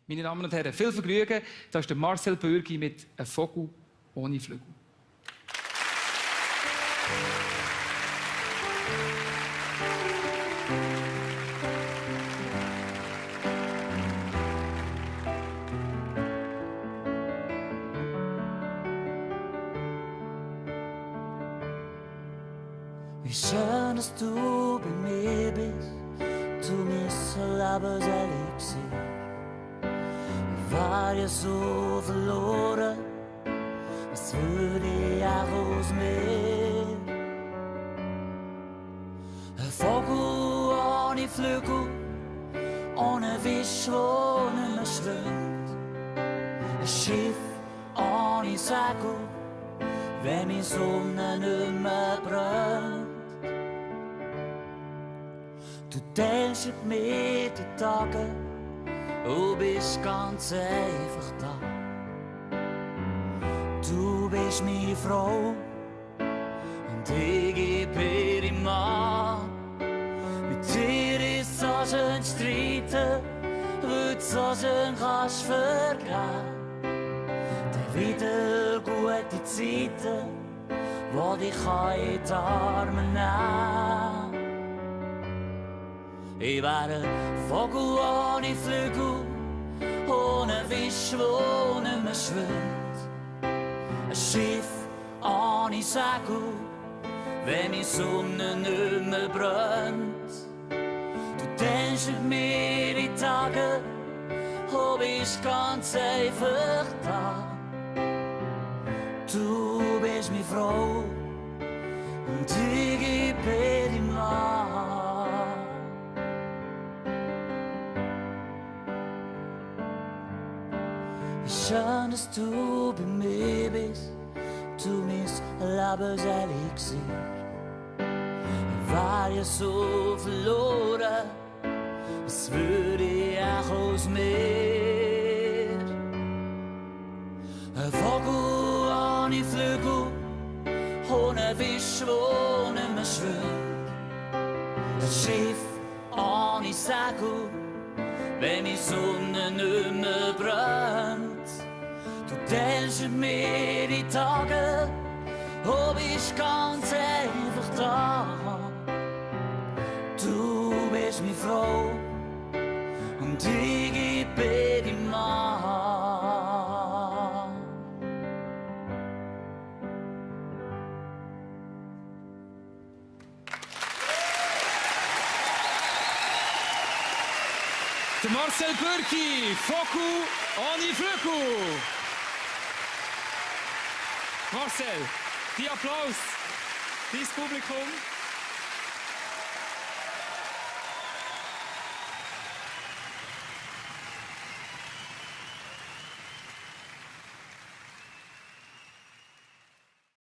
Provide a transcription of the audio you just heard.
Meine Damen und Herren, viel Vergnügen. Das ist der Marcel Bürgi mit «Ein Vogel ohne Flügel». Wie schön, dass du bei mir bist, du mein Lebenselixier. Ich war ja so verloren, was würde ich auch aus mir? Ein Vogel ohne Flügel, ohne Wisch, wo nicht mehr schwimmt. Ein Schiff ohne Segel, wenn die Sonne nicht mehr brennt. Du denkst an mich die Tage und bist ganz einfach da. Du bist meine Frau und ich bin ihre Mann. Mit dir ist so schön streiten, weil du so schön kannst vergehen. Dann wieder gute Zeiten, wo dich in die Arme nehmen. Ich wäre ein Vogel ohne Flügel, ohne Wisch, wo nicht mehr schwimmt. Ein Schiff ohne Segel, wenn die Sonne nicht mehr brennt. Du denkst an mir die Tage, du bist ganz einfach da. Du bist meine Frau und ich bin dein Mann. Wie schön, dass du bei mir bist, du mein Lebenselixier. Ich war ja so verloren, was würde ich auch aus mir? Ein Vogel ohne Flügel, ohne Wisch, wo nicht mehr schwimmt. Ein Schiff ohne Segel, wenn die Sonne nicht mehr brennt. Du denkst an mir die Tage, du bist ganz einfach da. Du bist meine Frau und ich bin dein Mann. Der Marcel Bürgi, «Vogel ohne Flügel». Marcel, die Applaus, dein Publikum.